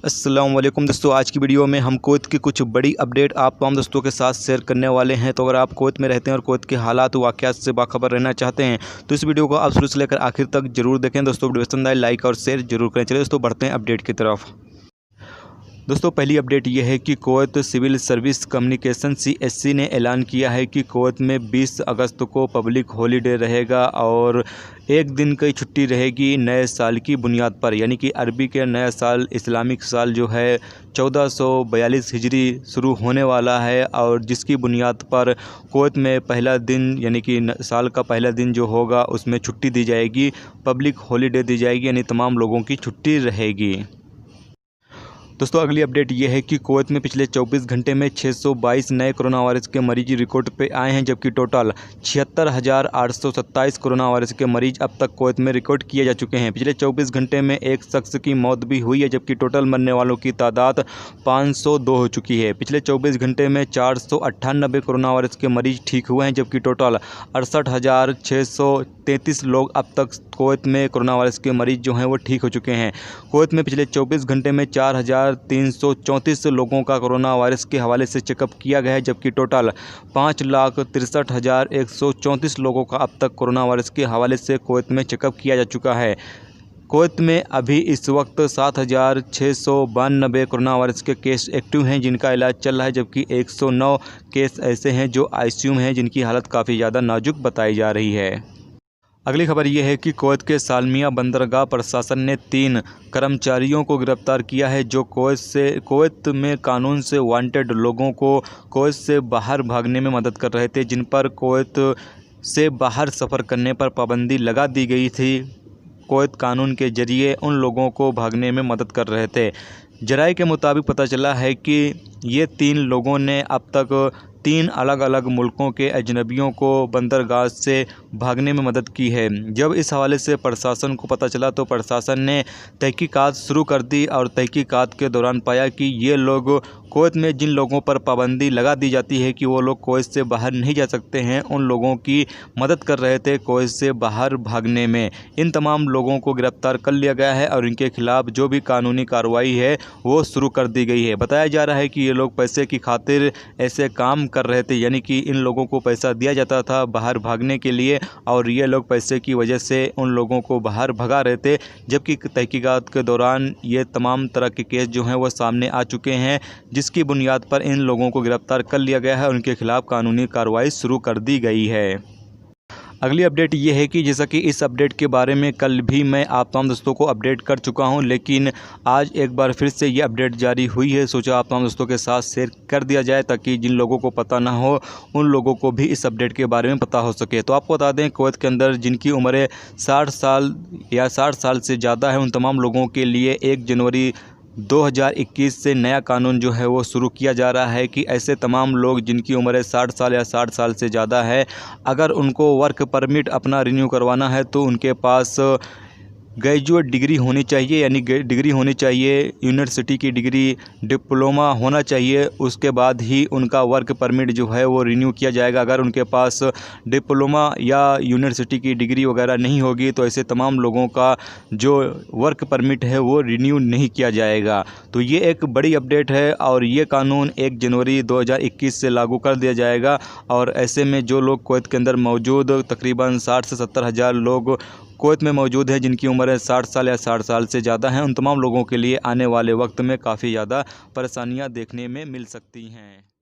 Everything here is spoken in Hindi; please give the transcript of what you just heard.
अस्सलाम वालेकुम दोस्तों, आज की वीडियो में हम कुवैत की कुछ बड़ी अपडेट आप तमाम दोस्तों के साथ शेयर करने वाले हैं। तो अगर आप कुवैत में रहते हैं और कुवैत के हालात वाक़यात से बाखबर रहना चाहते हैं तो इस वीडियो को आप शुरू से लेकर आखिर तक जरूर देखें। दोस्तों वीडियो पसंद आए लाइक और शेयर जरूर करें। चलिए दोस्तों बढ़ते हैं अपडेट की तरफ। दोस्तों पहली अपडेट ये है कि Kuwait civil service communication CSC ने ऐलान किया है कि कुवैत में 20 अगस्त को पब्लिक हॉलीडे रहेगा और एक दिन की छुट्टी रहेगी नए साल की बुनियाद पर, यानी कि अरबी के नया साल इस्लामिक साल जो है 1442 हिजरी शुरू होने वाला है और जिसकी बुनियाद पर कुवैत में पहला दिन यानी कि साल का पहला दिन जो होगा उसमें छुट्टी दी जाएगी, पब्लिक हॉलीडे दी जाएगी, यानी तमाम लोगों की छुट्टी रहेगी। दोस्तों अगली अपडेट ये है कि कुवैत में पिछले 24 घंटे में 622 नए कोरोना वायरस के मरीज रिकॉर्ड पे आए हैं, जबकि टोटल 76,827 कोरोना वायरस के मरीज अब तक कुवैत में रिकॉर्ड किए जा चुके हैं। पिछले 24 घंटे में एक शख्स की मौत भी हुई है, जबकि टोटल मरने वालों की तादाद 502 हो चुकी है। पिछले 24 घंटे में 498 कोरोना वायरस के मरीज ठीक हुए हैं, जबकि टोटल 68,633 लोग अब तक कुवैत में कोरोना वायरस के मरीज जो हैं वो ठीक हो चुके हैं। कुवैत में पिछले 24 घंटे में 4,334 लोगों का कोरोना वायरस के हवाले से चेकअप किया गया है, जबकि टोटल 5,63,134 लोगों का अब तक कोरोना वायरस के हवाले से कुवैत में चेकअप किया जा चुका है। कुवैत में अभी इस वक्त 7,692 कोरोना वायरस के केस एक्टिव हैं जिनका इलाज चल रहा है, जबकि 109 केस ऐसे हैं जो ICU में हैं जिनकी हालत काफ़ी ज़्यादा नाजुक बताई जा रही है। अगली खबर यह है कि कुवैत के सालमिया बंदरगाह प्रशासन ने 3 कर्मचारियों को गिरफ्तार किया है जो कुवैत में कानून से वांटेड लोगों को कुवैत से बाहर भागने में मदद कर रहे थे, जिन पर कुवैत से बाहर सफ़र करने पर पाबंदी लगा दी गई थी। कुवैत कानून के जरिए उन लोगों को भागने में मदद कर रहे थे। जराये के मुताबिक पता चला है कि ये 3 लोगों ने अब तक 3 अलग अलग मुल्कों के अजनबियों को बंदरगाह से भागने में मदद की है। जब इस हवाले से प्रशासन को पता चला तो प्रशासन ने तहकीकात शुरू कर दी और तहकीकात के दौरान पाया कि ये लोग कुवैत में जिन लोगों पर पाबंदी लगा दी जाती है कि वो लोग कुवैत से बाहर नहीं जा सकते हैं, उन लोगों की मदद कर रहे थे कुवैत से बाहर भागने में। इन तमाम लोगों को गिरफ्तार कर लिया गया है और इनके खिलाफ़ जो भी कानूनी कार्रवाई है वो शुरू कर दी गई है। बताया जा रहा है कि ये लोग पैसे की खातिर ऐसे काम कर रहे थे, यानी कि इन लोगों को पैसा दिया जाता था बाहर भागने के लिए और ये लोग पैसे की वजह से उन लोगों को बाहर भगा रहे थे। जबकि तहकीकात के दौरान ये तमाम तरह के केस जो हैं वो सामने आ चुके हैं, जिसकी बुनियाद पर इन लोगों को गिरफ्तार कर लिया गया है और उनके खिलाफ़ कानूनी कार्रवाई शुरू कर दी गई है। अगली अपडेट ये है कि जैसा कि इस अपडेट के बारे में कल भी मैं आप तमाम दोस्तों को अपडेट कर चुका हूं, लेकिन आज एक बार फिर से ये अपडेट जारी हुई है। सोचा आप तमाम दोस्तों के साथ शेयर कर दिया जाए ताकि जिन लोगों को पता ना हो उन लोगों को भी इस अपडेट के बारे में पता हो सके। तो आपको बता दें कुवैत के अंदर जिनकी उम्र 60 साल या 60 साल से ज़्यादा है उन तमाम लोगों के लिए 1 जनवरी 2021 से नया कानून जो है वो शुरू किया जा रहा है कि ऐसे तमाम लोग जिनकी उम्र 60 साल या 60 साल से ज़्यादा है, अगर उनको वर्क परमिट अपना रिन्यू करवाना है तो उनके पास ग्रेजुएट डिग्री होनी चाहिए, यानी डिग्री होनी चाहिए, यूनिवर्सिटी की डिग्री, डिप्लोमा होना चाहिए। उसके बाद ही उनका वर्क परमिट जो है वो रिन्यू किया जाएगा। अगर उनके पास डिप्लोमा या यूनिवर्सिटी की डिग्री वगैरह नहीं होगी तो ऐसे तमाम लोगों का जो वर्क परमिट है वो रिन्यू नहीं किया जाएगा। तो ये एक बड़ी अपडेट है और ये कानून 1 जनवरी 2021 से लागू कर दिया जाएगा। और ऐसे में जो लोग कुवैत के अंदर मौजूद तकरीबन 60 से 70 हज़ार लोग कुवैत में मौजूद हैं जिनकी उम्र 60 साल या 60 साल से ज़्यादा हैं, उन तमाम लोगों के लिए आने वाले वक्त में काफ़ी ज़्यादा परेशानियां देखने में मिल सकती हैं।